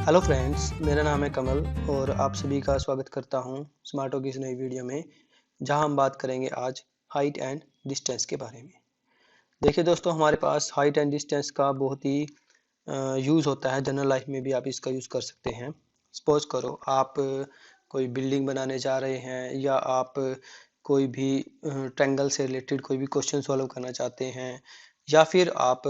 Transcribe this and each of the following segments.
Hello friends, मेरा नाम है कमल और आप सभी का स्वागत करता हूं स्मार्टो की इस नई वीडियो में, जहां हम बात करेंगे आज हाइट एंड डिस्टेंस के बारे में। देखिए दोस्तों, हमारे पास हाइट एंड डिस्टेंस का बहुत ही यूज़ होता है। जनरल लाइफ में भी आप इसका यूज़ कर सकते हैं। सपोज करो आप कोई बिल्डिंग बनाने जा रहे हैं या आप कोई भी ट्रायंगल से रिलेटेड कोई भी क्वेश्चन सॉल्व करना चाहते हैं, या फिर आप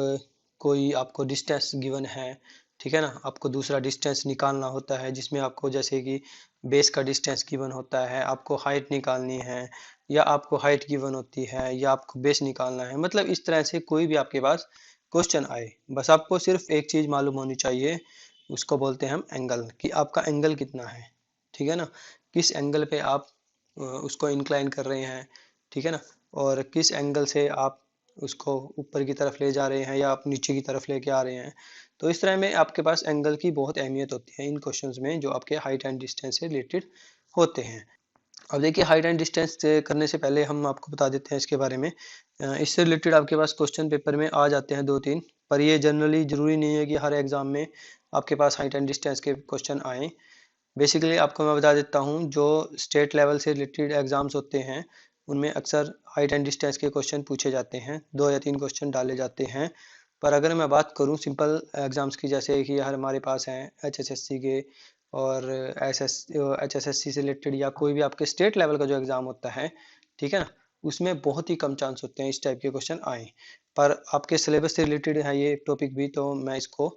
कोई आपको डिस्टेंस गिवन है, ठीक है ना, आपको दूसरा डिस्टेंस निकालना होता है, जिसमें आपको जैसे कि बेस का डिस्टेंस गिवन होता है, आपको हाइट निकालनी है, या आपको हाइट गिवन होती है, या आपको बेस निकालना है। मतलब इस तरह से कोई भी आपके पास क्वेश्चन आए, बस आपको सिर्फ एक चीज़ मालूम होनी चाहिए, उसको बोलते हैं हम एंगल, कि आपका एंगल कितना है, ठीक है ना, किस एंगल पे आप उसको इंक्लाइन कर रहे हैं, ठीक है ना, और किस एंगल से आप उसको ऊपर की तरफ ले जा रहे हैं या आप नीचे की तरफ लेके आ रहे हैं। तो इस तरह में आपके पास एंगल की बहुत अहमियत होती है इन क्वेश्चंस में, जो आपके हाइट एंड डिस्टेंस से रिलेटेड होते हैं। अब देखिए, हाइट एंड डिस्टेंस करने से पहले हम आपको बता देते हैं इसके बारे में। इससे रिलेटेड आपके पास क्वेश्चन पेपर में आ जाते हैं 2-3, पर ये जनरली ज़रूरी नहीं है कि हर एग्ज़ाम में आपके पास हाइट एंड डिस्टेंस के क्वेश्चन आएँ। बेसिकली आपको मैं बता देता हूँ, जो स्टेट लेवल से रिलेटेड एग्ज़ाम्स होते हैं, उनमें अक्सर हाइट एंड डिस्टेंस के क्वेश्चन पूछे जाते हैं, 2 या 3 क्वेश्चन डाले जाते हैं। पर अगर मैं बात करूँ सिंपल एग्ज़ाम्स की, जैसे कि हमारे पास हैं एचएसएससी के और एचएसएससी से रिलेटेड, या कोई भी आपके स्टेट लेवल का जो एग्ज़ाम होता है, ठीक है ना, उसमें बहुत ही कम चांस होते हैं इस टाइप के क्वेश्चन आए। पर आपके सिलेबस से रिलेटेड है ये टॉपिक भी, तो मैं इसको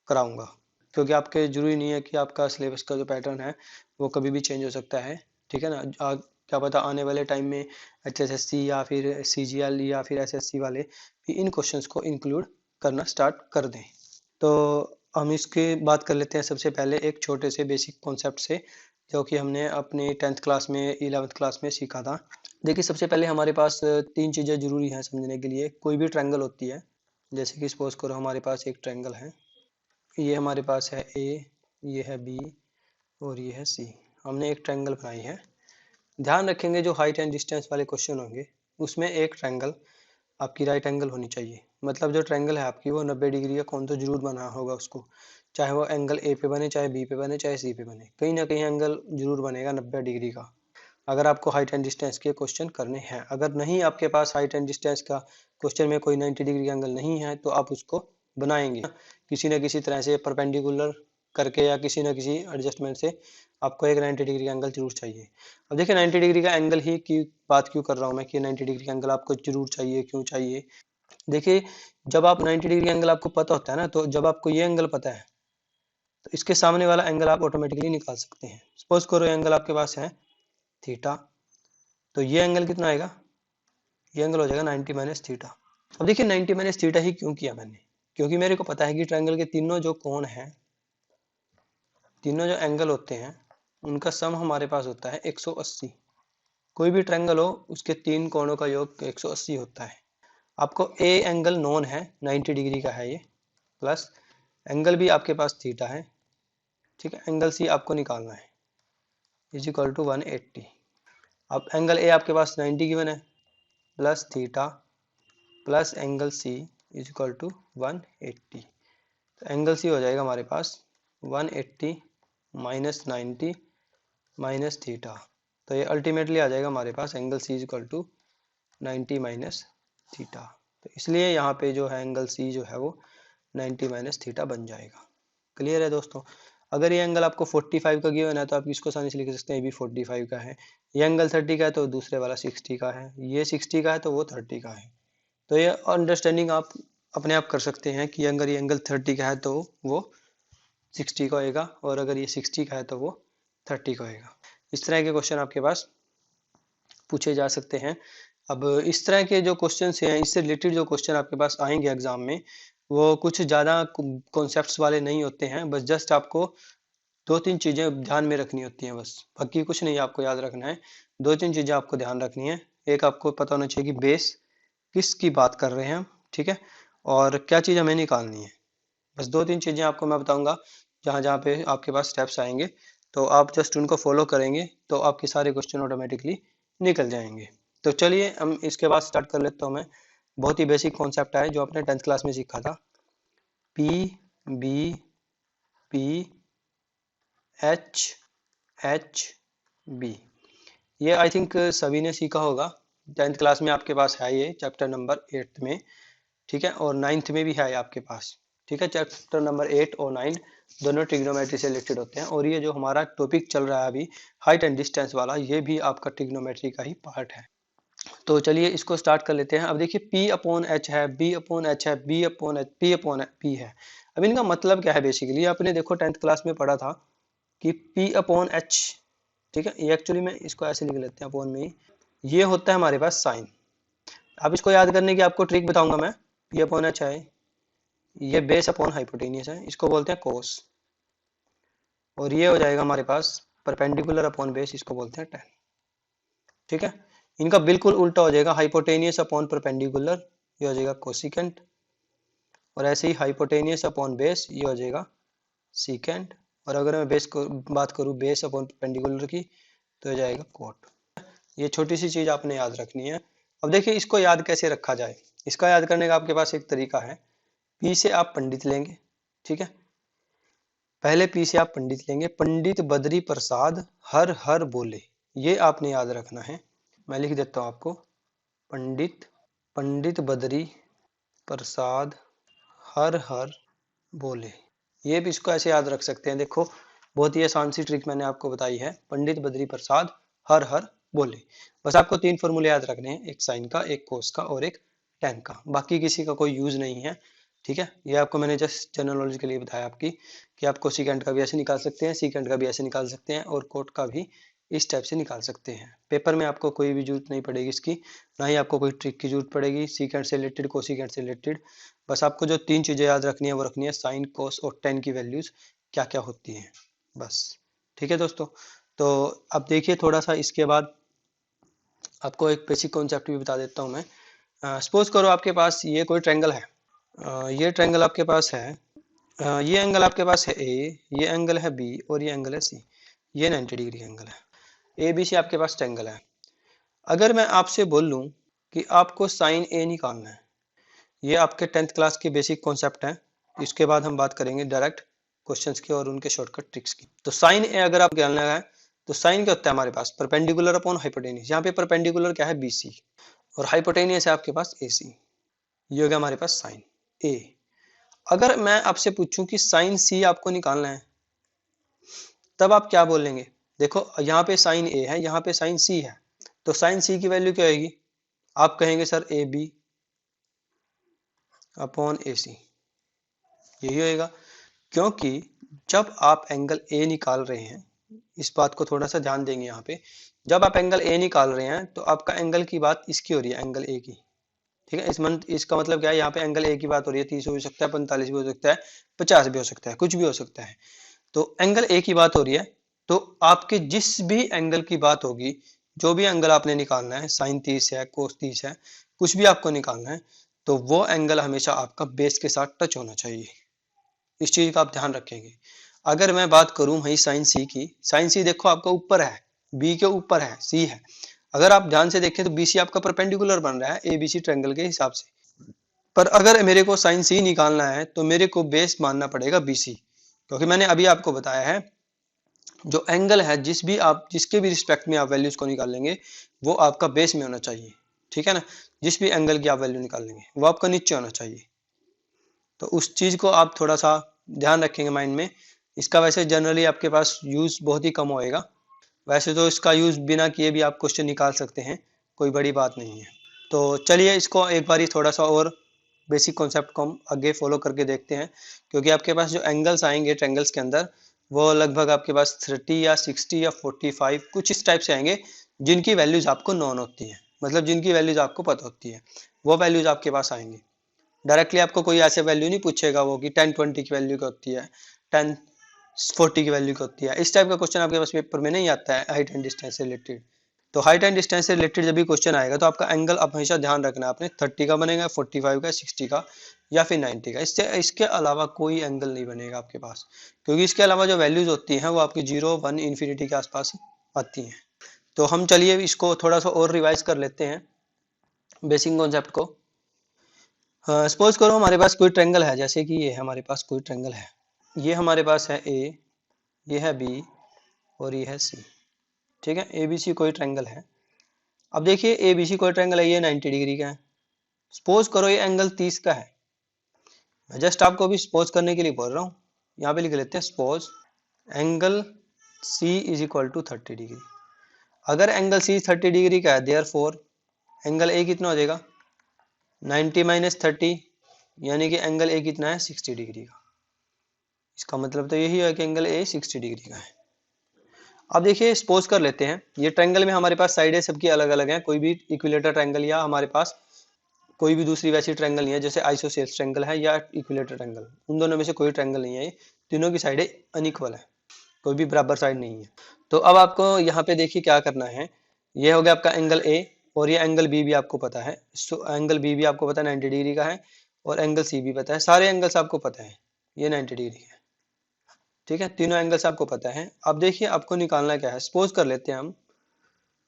कराऊंगा, क्योंकि आपके जरूरी नहीं है कि आपका सिलेबस का जो पैटर्न है वो कभी भी चेंज हो सकता है, ठीक है ना। क्या पता आने वाले टाइम में एचएसएससी या फिर सीजीएल या फिर एसएससी वाले भी इन क्वेश्चंस को इंक्लूड करना स्टार्ट कर दें। तो हम इसके बात कर लेते हैं सबसे पहले एक छोटे से बेसिक कॉन्सेप्ट से, जो कि हमने अपने 10th क्लास में 11th क्लास में सीखा था। देखिए, सबसे पहले हमारे पास 3 चीज़ें जरूरी हैं समझने के लिए। कोई भी ट्रायंगल होती है, जैसे कि सपोज करो हमारे पास एक ट्रायंगल है, ये हमारे पास है ए, ये है बी और ये है सी। हमने एक ट्रायंगल बनाई है। ध्यान रखेंगे, जो हाइट एंड डिस्टेंस वाले क्वेश्चन होंगे उसमें एक ट्रायंगल आपकी राइट एंगल होनी चाहिए। मतलब जो ट्रायंगल है आपकी, वो 90 डिग्री का कौन तो जरूर बना होगा उसको, चाहे वो एंगल ए पे बने, चाहे बी पे बने, चाहे सी पे बने, कहीं ना कहीं एंगल जरूर बनेगा 90 डिग्री का, अगर आपको हाइट एंड डिस्टेंस के क्वेश्चन करने हैं। अगर नहीं, आपके पास हाइट एंड डिस्टेंस का क्वेश्चन में कोई 90 डिग्री एंगल नहीं है, तो आप उसको बनाएंगे किसी न किसी तरह से, परपेंडिकुलर करके या किसी न किसी एडजस्टमेंट से। आपको एक 90 डिग्री एंगल जरूर चाहिए। अब देखिए, 90 डिग्री का एंगल ही की बात क्यों कर रहा हूँ मैं, कि 90 डिग्री का एंगल आपको जरूर चाहिए, क्यों चाहिए। देखिए, जब आप 90 डिग्री एंगल आपको पता होता है ना, तो जब आपको ये एंगल पता है, तो इसके सामने वाला एंगल आप ऑटोमेटिकली निकाल सकते हैं। सपोज करो एंगल आपके पास है थीटा, तो ये एंगल कितना आएगा, ये एंगल हो जाएगा 90 माइनस थीटा। अब देखिए, 90 माइनस थीटा ही क्यों किया मैंने, क्योंकि मेरे को पता है कि ट्रायंगल के तीनों जो कोण हैं, तीनों जो एंगल होते हैं, उनका सम हमारे पास होता है 180। कोई भी ट्रायंगल हो, उसके तीन कोणों का योग 180 होता है। आपको ए एंगल नोन है, 90 डिग्री का है ये, प्लस एंगल भी आपके पास थीटा है, ठीक है। एंगल सी आपको निकालना है, इज इक्वल टू 180। अब एंगल ए आपके पास 90 गिवन है, plus theta plus angle C is equal to 180। तो एंगल सी हो जाएगा हमारे पास 180 माइनस 90 माइनस थीटा। तो ये अल्टीमेटली आ जाएगा हमारे पास angle C is equal to 90 minus theta. तो इसलिए यहाँ पे जो है एंगल सी जो है वो 90 माइनस थीटा बन जाएगा। क्लियर है दोस्तों। अगर ये एंगल आपको 45 का गिवन है, तो आप इसको आसानी से लिख सकते हैं, ये भी 45 का है। ये एंगल 30 का है, तो दूसरे वाला 60 का है। ये 60 का है, तो वो 30 का है। तो ये अंडरस्टैंडिंग आप अपने आप कर सकते हैं कि अगर ये एंगल 30 का है तो वो 60 का होएगा, और अगर ये 60 का है तो वो 30 का होएगा। इस तरह के क्वेश्चन आपके पास पूछे जा सकते हैं। अब इस तरह के जो क्वेश्चन हैं, इससे रिलेटेड जो क्वेश्चन आपके पास आएंगे एग्जाम में, वो कुछ ज़्यादा कॉन्सेप्ट्स वाले नहीं होते हैं। बस जस्ट आपको 2-3 चीज़ें ध्यान में रखनी होती हैं, बस बाकी कुछ नहीं आपको याद रखना है। 2-3 चीज़ें आपको ध्यान रखनी है। एक, आपको पता होना चाहिए कि बेस किसकी बात कर रहे हैं हम, ठीक है, और क्या चीज़ हमें निकालनी है। बस 2-3 चीज़ें आपको मैं बताऊंगा, जहाँ जहाँ पे आपके पास स्टेप्स आएंगे, तो आप जस्ट उनको फॉलो करेंगे, तो आपके सारे क्वेश्चन ऑटोमेटिकली निकल जाएंगे। तो चलिए हम इसके बाद स्टार्ट कर लेता हूँ मैं। बहुत ही बेसिक कॉन्सेप्ट है, जो आपने 10th क्लास में सीखा था। P B P H H B. ये आई थिंक सभी ने सीखा होगा, 10th क्लास में आपके पास है ये चैप्टर नंबर 8 में, ठीक है, और 9th में भी है आपके पास, ठीक है। चैप्टर नंबर 8 और 9 दोनों ट्रिग्नोमेट्री से रिलेटेड होते हैं, और ये जो हमारा टॉपिक चल रहा है अभी हाइट एंड डिस्टेंस वाला, ये भी आपका ट्रिग्नोमेट्री का ही पार्ट है। तो चलिए इसको स्टार्ट कर लेते हैं। अब देखिए P अपॉन एच है, B अपॉन एच है, B upon H, P upon P है। अब इनका मतलब क्या है बेसिकली, आपने देखो 10th क्लास में पढ़ा था कि P अपॉन एच, ठीक है, ये एक्चुअली में इसको ऐसे लिख लेते हैं अपॉन में, ये होता है हमारे पास साइन। अब इसको याद करने की आपको ट्रिक बताऊंगा मैं। P अपॉन एच है, ये बेस अपॉन हाइपोटेनियस है, इसको बोलते हैं कोस, और ये हो जाएगा हमारे पास परपेंडिकुलर अपॉन बेस, इसको बोलते हैं टेन, ठीक है। इनका बिल्कुल उल्टा हो जाएगा, हाइपोटेनियस अपॉन परपेंडिकुलर ये हो जाएगा कोसिकेंट, और ऐसे ही हाइपोटेनियस अपॉन बेस ये हो जाएगा सीकेंट, और अगर मैं बेस को बात करूं बेस अपॉन परपेंडिकुलर की तो हो जाएगा कोट। ये छोटी सी चीज आपने याद रखनी है। अब देखिए इसको याद कैसे रखा जाए, इसका याद करने का आपके पास एक तरीका है। पी से आप पंडित लेंगे, ठीक है, पहले पी से आप पंडित लेंगे, पंडित बद्री प्रसाद हर हर बोले, ये आपने याद रखना है। मैं लिख देता हूं आपको, पंडित पंडित बद्री प्रसाद हर हर बोले। ये भी इसको ऐसे याद रख सकते हैं, देखो बहुत ही आसान सी ट्रिक मैंने आपको बताई है, पंडित बद्री प्रसाद हर हर बोले। बस आपको 3 फॉर्मूले याद रखने हैं, एक साइन का, एक कोस का और एक टेन का, बाकी किसी का कोई यूज नहीं है, ठीक है। ये आपको मैंने जस्ट जनरल नॉलेज के लिए बताया आपकी, कि आप कोसिकेंट का भी ऐसे निकाल सकते हैं, सीकेंट का भी ऐसे निकाल सकते हैं, और कोट का भी इस टाइप से निकाल सकते हैं। पेपर में आपको कोई भी जरूरत नहीं पड़ेगी इसकी, ना ही आपको कोई ट्रिक की जरूरत पड़ेगी, सीकेंट से रिलेटेड कोसिकेंट से रिलेटेड। बस आपको जो 3 चीजें याद रखनी है वो रखनी है, साइन कोस और टेन की वैल्यूज क्या क्या होती हैं, बस, ठीक है दोस्तों। तो अब देखिए थोड़ा सा इसके बाद आपको एक बेसिक कॉन्सेप्ट भी बता देता हूँ मैं। सपोज करो आपके पास ये कोई ट्रायंगल है, ये ट्रायंगल आपके पास है, ये एंगल आपके पास है ए, ये एंगल है बी और ये एंगल है सी, ये 90 डिग्री एंगल है, ए बी सी आपके पास ट्रायंगल है। अगर मैं आपसे बोल लूँ कि आपको साइन ए निकालना है, ये आपके 10th क्लास के बेसिक कॉन्सेप्ट हैं, इसके बाद हम बात करेंगे डायरेक्ट क्वेश्चंस की और उनके शॉर्टकट ट्रिक्स की। तो साइन ए अगर आप निकालना है तो साइन क्या होता है हमारे पास, परपेंडिकुलर अपॉन हाइपोटेनियस, यहाँ पे परपेंडिकुलर क्या है बीसी, और हाइपोटेनियस है आपके पास एसी, ये हो गया हमारे पास साइन ए। अगर मैं आपसे पूछूं कि साइन सी आपको निकालना है, तब आप क्या बोलेंगे, देखो यहाँ पे साइन ए है, यहाँ पे साइन सी है, तो साइन सी की वैल्यू क्या होगी, आप कहेंगे सर ए बी अपॉन ए सी, यही होएगा। क्योंकि जब आप एंगल ए निकाल रहे हैं, इस बात को थोड़ा सा ध्यान देंगे यहाँ पे, जब आप एंगल ए निकाल रहे हैं तो आपका एंगल की बात इसकी हो रही है, एंगल ए की, ठीक है। इसका मतलब क्या है, यहाँ पे एंगल ए की बात हो रही है, 30 भी हो सकता है, 45 भी हो सकता है, 50 भी हो सकता है, कुछ भी हो सकता है, तो एंगल ए की बात हो रही है। तो आपके जिस भी एंगल की बात होगी, जो भी एंगल आपने निकालना है, साइन 30 है, कोस 30 है, कुछ भी आपको निकालना है, तो वो एंगल हमेशा आपका बेस के साथ टच होना चाहिए, इस चीज का आप ध्यान रखेंगे। अगर मैं बात करूं वही साइन सी की, साइन सी देखो आपका ऊपर है, बी के ऊपर है, सी है, अगर आप ध्यान से देखें तो बीसी आपका परपेंडिकुलर बन रहा है एबीसी ट्रायंगल के हिसाब से, पर अगर मेरे को साइन सी निकालना है तो मेरे को बेस मानना पड़ेगा बीसी, क्योंकि मैंने अभी आपको बताया है जो एंगल है जिसके भी रिस्पेक्ट में आप वैल्यूज को निकालेंगे वो आपका बेस में होना चाहिए, ठीक है ना। जिस भी एंगल की आप वैल्यू निकालेंगे वो आपका नीचे होना चाहिए, तो उस चीज को आप थोड़ा सा ध्यान रखेंगे माइंड में। इसका वैसे जनरली आपके पास यूज बहुत ही कम होएगा, वैसे तो इसका यूज बिना किए भी आप क्वेश्चन निकाल सकते हैं, कोई बड़ी बात नहीं है। तो चलिए इसको एक बार थोड़ा सा और बेसिक कॉन्सेप्ट को हम आगे फॉलो करके देखते हैं, क्योंकि आपके पास जो एंगल्स आएंगे ट्रायंगल्स के अंदर वो लगभग आपके पास 30 या 60 या 45 कुछ इस टाइप से आएंगे, जिनकी वैल्यूज आपको नॉन होती हैं, मतलब जिनकी वैल्यूज आपको पता होती है, वो वैल्यूज आपके पास आएंगी। डायरेक्टली आपको कोई ऐसे वैल्यू नहीं पूछेगा वो कि 10-20 की वैल्यू क्या होती है, 10-40 की वैल्यू क्या होती है, इस टाइप का क्वेश्चन आपके पास पेपर में नहीं आता है हाइट एंड डिस्टेंस से रिलेटेड। तो हाइट एंड डिस्टेंस से रिलेटेड जब भी क्वेश्चन आएगा तो आपका एंगल आप हमेशा ध्यान रखना है, आपने 30 का बनेगा, 45 का, 60 का या फिर 90 का, इससे इसके अलावा कोई एंगल नहीं बनेगा आपके पास, क्योंकि इसके अलावा जो वैल्यूज होती हैं वो आपकी 0, 1, इन्फिनिटी के आसपास आती हैं। तो हम चलिए इसको थोड़ा सा और रिवाइज कर लेते हैं बेसिक कॉन्सेप्ट को। सपोज करो हमारे पास कोई ट्रायंगल है, जैसे कि ये हमारे पास कोई ट्रायंगल है, ये हमारे पास है ए, ये है बी और ये है सी। ठीक है, ए बी सी कोई ट्रायंगल है। अब देखिए ए बी सी कोई ट्रायंगल है, ये 90 डिग्री का है। सपोज करो ये एंगल 30 का है। मैं जस्ट आपको अभी सपोज करने के लिए बोल रहा हूँ। यहाँ पे लिख लेते हैं suppose angle C is equal to 30 degree. अगर एंगल सी 30 डिग्री का है, देयरफॉर एंगल ए कितना हो जाएगा 90 माइनस 30, यानी कि एंगल ए कितना है 60 डिग्री का। इसका मतलब तो यही है कि एंगल ए 60 डिग्री का है। अब देखिए सपोज कर लेते हैं ये ट्रायंगल में हमारे पास साइडें सबकी अलग अलग हैं, कोई भी इक्विलेटर ट्रायंगल या हमारे पास कोई भी दूसरी वैसी ट्रायंगल नहीं है, जैसे आइसोसेल्स ट्रायंगल है या इक्विलेटर ट्रायंगल, उन दोनों में से कोई ट्रायंगल नहीं है। ये तीनों की साइडें अनइक्वल है, कोई भी बराबर साइड नहीं है। तो अब आपको यहाँ पे देखिए क्या करना है। ये हो गया आपका एंगल ए और ये एंगल बी भी आपको पता है। एंगल बी भी आपको पता है 90 डिग्री का है और एंगल सी भी पता है, सारे एंगल्स आपको पता है ये 90 डिग्री है। ठीक है, तीनों एंगल्स आपको पता है। अब देखिए आपको निकालना क्या है। सपोज कर लेते हैं हम,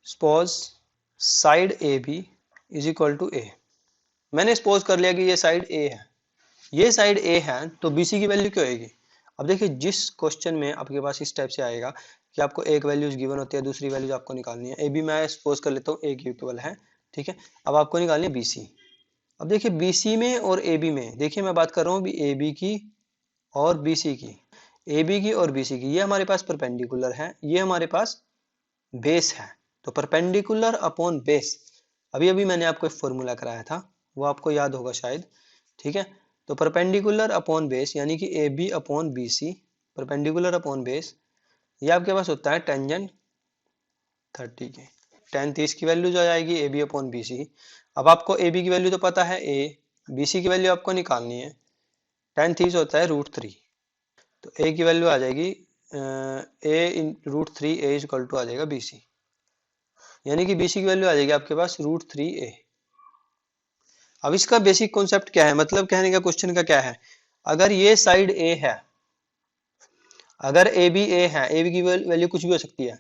suppose side A B is equal to A. मैंने सपोज कर लिया कि ये साइड ए है, ये साइड ए है, तो बी सी की वैल्यू क्या होगी। अब देखिए जिस क्वेश्चन में आपके पास इस टाइप से आएगा कि आपको एक वैल्यूज गिवन होती है, दूसरी वैल्यूज आपको निकालनी है। ए बी मैं सपोज कर लेता हूँ ए की इक्वल है। ठीक है, अब आपको निकालनी है बी सी। अब देखिए बी सी में और ए बी में, देखिए मैं बात कर रहा हूँ ए बी की और बी सी की, ए बी की और बी सी की। ये हमारे पास परपेंडिकुलर है, ये हमारे पास बेस है। तो परपेंडिकुलर अपॉन बेस, अभी अभी मैंने आपको एक फॉर्मूला कराया था, वो आपको याद होगा शायद। ठीक है, तो परपेंडिकुलर अपॉन बेस यानी कि A B upon B C, perpendicular upon base, ये आपके पास होता है टेंजेंट 30 के। टेन 30 की वैल्यू जो आएगी A B upon B C. अब आपको ए बी की वैल्यू तो पता है ए, बी सी की वैल्यू आपको निकालनी है। टेन 30 होता है √3, तो ए की वैल्यू आ जाएगी ए इन √3 ए इज इक्वल टू आ जाएगा बी सी, यानी कि बी सी की वैल्यू आ जाएगी आपके पास √3 ए। अब इसका बेसिक कॉन्सेप्ट क्या है, मतलब कहने का क्वेश्चन का क्या है, अगर ये साइड ए है, अगर ए बी ए है, ए बी की वैल्यू कुछ भी हो सकती है,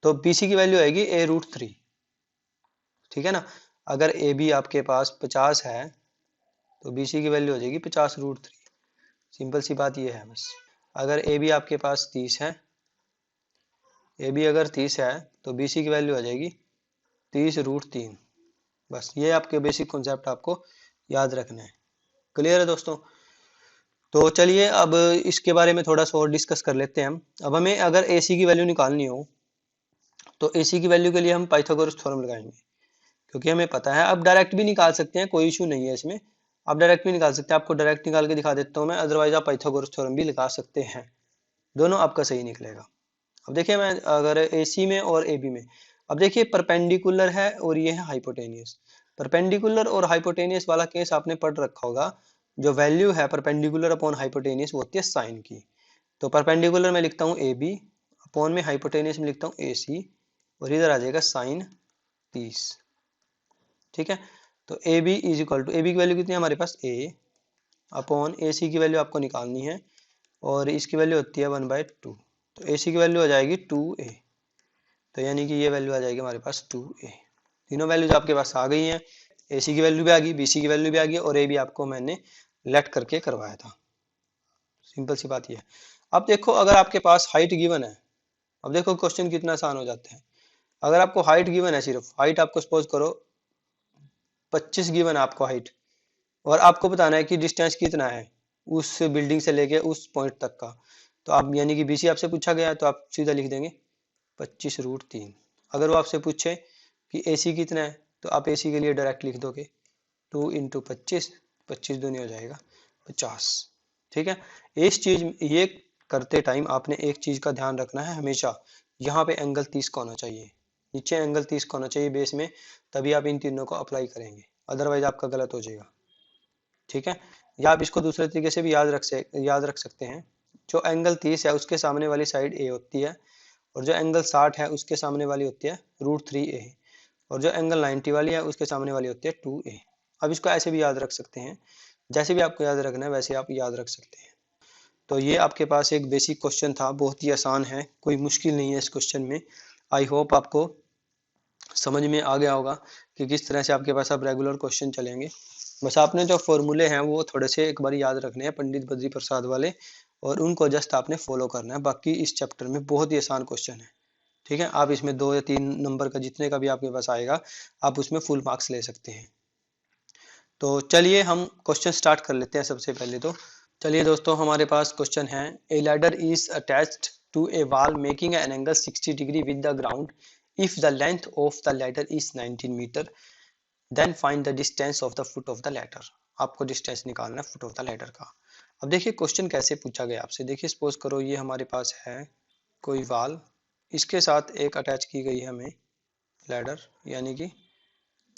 तो बी सी की वैल्यू आएगी ए √3। ठीक है ना, अगर ए बी आपके पास 50 है तो बी सी की वैल्यू हो जाएगी 50 √3। सिंपल सी बात ये है बस। अगर ए बी आपके पास 30 है, ए बी अगर 30 है तो बी सी की वैल्यू आ जाएगी 30 √3। बस ये आपके बेसिक कॉन्सेप्ट आपको याद रखना है। क्लियर है दोस्तों। तो चलिए अब इसके बारे में थोड़ा सा और डिस्कस कर लेते हैं हम। अब हमें अगर ए सी की वैल्यू निकालनी हो तो ए सी की वैल्यू के लिए हम पाइथागोरस थ्योरम लगाएंगे, क्योंकि हमें पता है। अब डायरेक्ट भी निकाल सकते हैं, कोई इशू नहीं है इसमें, आप डायरेक्ट भी निकाल सकते हैं। आपको डायरेक्ट निकाल के दिखा देता हूँ मैं, अदरवाइज आप पाइथागोरस थ्योरम भी लगा सकते हैं, दोनों आपका सही निकलेगा। अब देखिए मैं अगर ए सी में और ए बी में, अब देखिए परपेंडिकुलर है और ये है हाइपोटेनियस। परपेंडिकुलर और हाइपोटेनियस वाला केस आपने पढ़ रखा होगा। जो वैल्यू है परपेंडिकुलर अपॉन हाइपोटेनियस वो होती है साइन की। तो परपेंडिकुलर में लिखता हूँ ए बी, अपॉन में हाइपोटेनियस में लिखता हूँ ए सी, और इधर आ जाएगा साइन 30। ठीक है, तो A B is equal to, A B की वैल्यू कितनी है हमारे पास ए, अपॉन ए सी की वैल्यू आपको निकालनी है और इसकी वैल्यू होती है 1/2। तो ए सी की वैल्यू आ जाएगी 2a, तो यानी कि ये वैल्यू आ जाएगी हमारे पास 2a। तीनों वैल्यूज आपके पास आ गई हैं, ए सी की वैल्यू भी आ गई, बी सी की वैल्यू भी आ गई और ए भी आपको मैंने लेट करके करवाया था। सिंपल सी बात ये है। अब देखो अगर आपके पास हाइट गिवन है, अब देखो क्वेश्चन कितना आसान हो जाते हैं। अगर आपको हाइट गिवन है, सिर्फ हाइट आपको सपोज करो 25 गिवन है आपको हाइट, और आपको बताना है कि डिस्टेंस कितना है उस बिल्डिंग से लेके उस पॉइंट तक का, तो आप यानी कि बीसी आपसे पूछा गया है तो आप सीधा लिख देंगे 25 √3। अगर वो आपसे पूछे कि एसी कितना है तो आप एसी के लिए डायरेक्ट लिख दोगे 2 × 25, 25 दूनी हो जाएगा 50। ठीक है, इस चीज ये करते टाइम आपने एक चीज का ध्यान रखना है हमेशा, यहाँ पे एंगल 30 का होना चाहिए, नीचे एंगल 30 का होना चाहिए बेस में, तभी आप इन तीनों को अप्लाई करेंगे, अदरवाइज आपका गलत हो जाएगा। ठीक है, या आप इसको दूसरे तरीके से भी याद रख सकते हैं। जो एंगल 30 है उसके सामने वाली साइड ए होती है, और जो एंगल 60 है उसके सामने वाली होती है √3a, और जो एंगल 90 वाली है उसके सामने वाली होती है 2a। अब इसको ऐसे भी याद रख सकते हैं, जैसे भी आपको याद रखना है वैसे आप याद रख सकते हैं। तो ये आपके पास एक बेसिक क्वेश्चन था, बहुत ही आसान है, कोई मुश्किल नहीं है इस क्वेश्चन में। आई होप आपको समझ में आ गया होगा कि किस तरह से आपके पास अब रेगुलर क्वेश्चन चलेंगे। बस आपने जो फॉर्मूले हैं वो थोड़े से एक बार याद रखने हैं, पंडित बद्री प्रसाद वाले, और उनको जस्ट आपने फॉलो करना है। बाकी इस चैप्टर में बहुत ही आसान क्वेश्चन है, ठीक है। आप इसमें 2 या 3 नंबर का जितने का भी आपके पास आएगा आप उसमें फुल मार्क्स ले सकते हैं। तो चलिए हम क्वेश्चन स्टार्ट कर लेते हैं। सबसे पहले तो चलिए दोस्तों, हमारे पास क्वेश्चन है, a ladder is attached to a wall making an angle 60 degree with the ground if the length of the ladder is 19 metre then find the distance of the foot of the ladder. आपको distance निकालना है foot of the ladder का। अब देखिए question कैसे पूछा गया आपसे। देखिए सपोज करो ये हमारे पास है कोई वॉल, इसके साथ एक अटैच की गई है हमें लैडर, यानी कि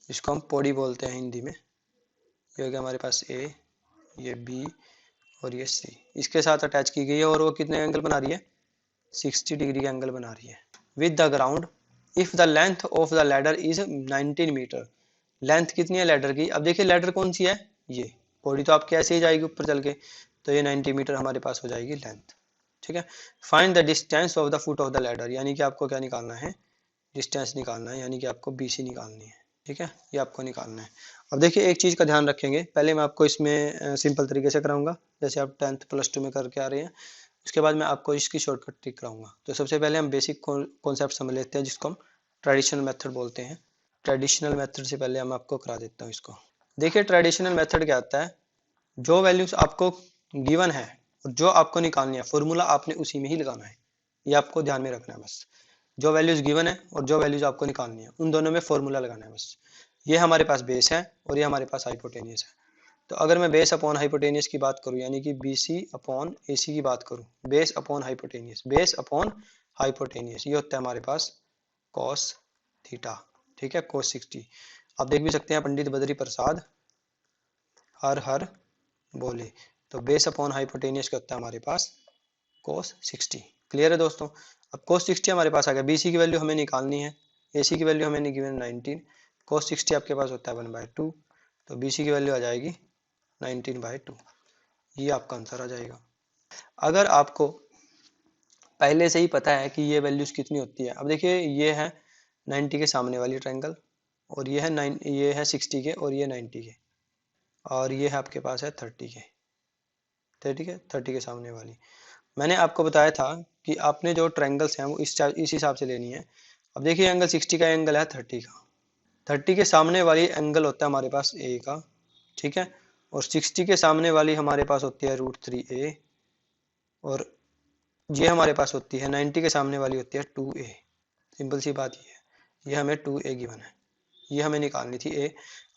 जिसको हम पौड़ी बोलते हैं हिंदी में। ये हो गया हमारे पास ए, ये बी और ये सी, इसके साथ अटैच की गई है और वो कितने एंगल बना रही है, 60 डिग्री का एंगल बना रही है with the ground if the length of the ladder is 19 metre. Length कितनी है लैडर की। अब देखिए लैडर कौन सी है, ये पौड़ी तो आपके ऐसे ही जाएगी ऊपर चल के, तो ये 90 मीटर हमारे पास हो जाएगी लेंथ, ठीक है। Find the distance of the foot of the ladder, यानी कि आपको क्या निकालना है, डिस्टेंस निकालना है, यानी कि आपको बीसी निकालनी है, ठीक है, ये आपको निकालना है। अब देखिए एक चीज़ का ध्यान रखेंगे, पहले मैं आपको इसमें सिंपल तरीके से कराऊंगा जैसे आप 10th +2 में करके आ रहे हैं, उसके बाद मैं आपको इसकी शॉर्टकट ट्रिक कराऊंगा। तो सबसे पहले हम बेसिक कॉन्सेप्ट समझ लेते हैं जिसको हम ट्रेडिशनल मेथड बोलते हैं। ट्रेडिशनल मेथड से पहले हम आपको करा देता हूँ इसको। देखिए ट्रेडिशनल मेथड क्या आता है, जो वैल्यूज आपको गिवन है और जो आपको निकालनी है फॉर्मूला आपने उसी में ही लगाना है, ये आपको ध्यान में रखना है बस। जो वैल्यूज गिवन है और जो वैल्यूज आपको निकालनी है उन दोनों में फॉर्मूला लगाना है बस। ये हमारे पास बेस है और ये हमारे पास हाइपोटेनियस है। तो अगर मैं बेस अपॉन हाइपोटेनियस की बात करूं, यानी कि BC अपॉन AC की बात करूं, base upon hypotenuse, base upon hypotenuse, ये होता है हमारे पास cos थीटा, ठीक है, cos 60। आप देख भी सकते हैं पंडित बद्री प्रसाद हर हर बोले, तो बेस अपॉन हाइपोटेनियस क्या होता है हमारे पास cos 60। क्लियर है दोस्तों। अब cos 60 हमारे पास आ गया, BC की वैल्यू हमें निकालनी है, AC की वैल्यू हमें गिवन 19, cos 60 आपके पास होता है 1/2, तो BC की वैल्यू आ जाएगी 19/2, ये आपका आंसर आ जाएगा। अगर आपको पहले से ही पता है कि ये वैल्यूज कितनी होती है, अब देखिए ये है 90 के सामने वाली ट्रायंगल और ये है 60 के और ये 90 के और ये है आपके पास है 30 के, ठीक है, 30 के सामने वाली। मैंने आपको बताया था कि आपने जो ट्रायंगल्स हैं वो इस हिसाब से लेनी है। अब देखिए एंगल 60 का एंगल है 30 का, 30 के सामने वाली एंगल होता है हमारे पास A का, ठीक है, और 60 के सामने वाली हमारे पास होती है √3A और ये हमारे पास होती है 90 के सामने वाली होती है 2A। सिंपल सी बात ये है, ये हमें 2A गिवन है, ये हमें निकालनी थी A।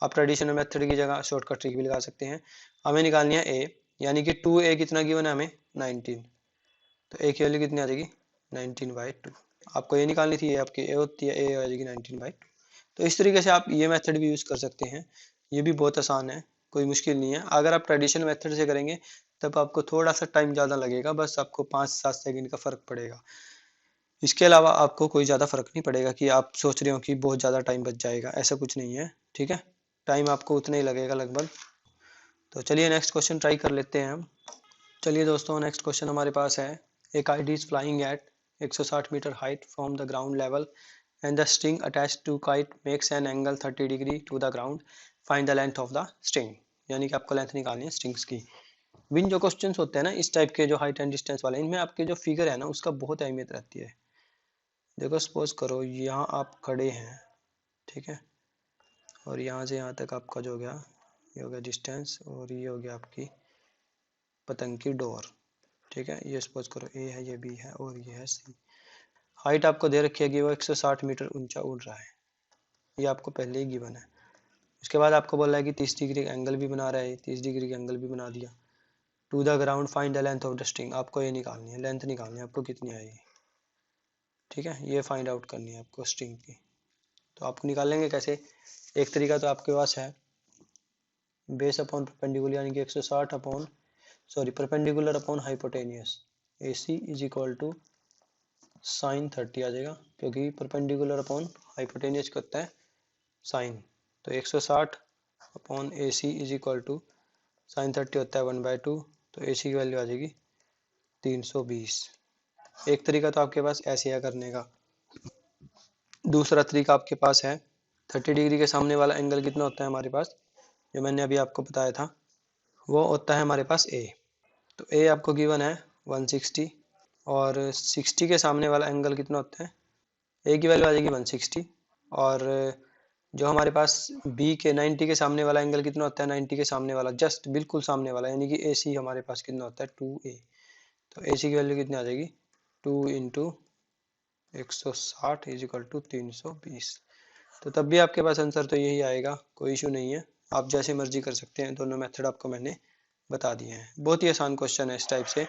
आप ट्रेडिशनल मेथड की जगह शॉर्टकट ट्रिक भी लगा सकते हैं। हमें निकालनी है A, यानी कि 2A कितना गिवन है हमें 19, तो A की वैल्यू कितनी आ जाएगी 19/2। आपको ये निकालनी थी, ये आपकी A होती है, A आ जाएगी 19/2। तो इस तरीके से आप ये मेथड भी यूज़ कर सकते हैं, ये भी बहुत आसान है, कोई मुश्किल नहीं है। अगर आप ट्रेडिशनल मेथड से करेंगे तब आपको थोड़ा सा टाइम ज़्यादा लगेगा, बस आपको 5-7 सेकंड का फ़र्क पड़ेगा। इसके अलावा आपको कोई ज़्यादा फ़र्क नहीं पड़ेगा कि आप सोच रहे हो कि बहुत ज़्यादा टाइम बच जाएगा, ऐसा कुछ नहीं है, ठीक है, टाइम आपको उतना ही लगेगा लगभग। तो चलिए नेक्स्ट क्वेश्चन ट्राई कर लेते हैं हम। चलिए दोस्तों नेक्स्ट क्वेश्चन हमारे पास है, a kite is flying at 160 metre height from the ground level and the string attached to kite makes an angle 30 degree to the ground, find the length of the string. यानी कि आपको length निकालनी है strings की। Win जो questions होते हैं ना इस टाइप के, जो हाइट एंड डिस्टेंस वाले, इनमें आपके जो फिगर है ना उसका बहुत अहमियत रहती है। देखो सपोज करो यहाँ आप खड़े हैं, ठीक है, और यहाँ से यहाँ तक आपका जो हो गया, ये हो गया डिस्टेंस और ये हो गया आपकी पतंग की डोर, ठीक है। ये सपोज करो A है, ये B है और ये है C। हाइट आपको दे रखी है कि वो 160 मीटर ऊंचा उड़ रहा है, ये आपको पहले ही गिवन है। उसके बाद आपको बोला है कि 30 डिग्री का एंगल भी बना रहा है, 30 डिग्री का एंगल भी बना दिया। To the ground find the length of the string, आपको ये निकालनी है, लेंथ निकालनी है आपको कितनी आएगी, ठीक है, ये फाइंड आउट करनी है आपको स्ट्रिंग की। तो आप निकाल लेंगे कैसे, एक तरीका तो आपके पास है, बेस अपॉन परपेंडिकुलर, यानी कि 160 upon perpendicular upon hypotenuse, AC is equal to sine 30 आ जाएगा, क्योंकि परपेंडिकुलर अपॉन हाइपोटेनियस क्या होता है साइन। तो 160 upon AC is equal to sine 30 होता है 1/2, तो AC की वैल्यू आ जाएगी 320। एक तरीका तो आपके पास ऐसे है करने का। दूसरा तरीका आपके पास है, 30 डिग्री के सामने वाला एंगल कितना होता है हमारे पास, जो मैंने अभी आपको बताया था, वो होता है हमारे पास A। तो A आपको गिवन है 160 और 60 के सामने वाला एंगल कितना होता है, ए की वैल्यू आ जाएगी 160 और जो हमारे पास बी के 90 के सामने वाला एंगल कितना होता है, 90 के सामने वाला जस्ट बिल्कुल सामने वाला यानी कि ए सी हमारे पास कितना होता है 2a। तो ए सी की वैल्यू कितनी आ जाएगी 2 इंटू 160 इज इक्वल टू 320। तो तब भी आपके पास आंसर तो यही आएगा, कोई इशू नहीं है, आप जैसे मर्जी कर सकते हैं। दोनों मेथड आपको मैंने बता दिए हैं, बहुत ही आसान क्वेश्चन है इस टाइप से।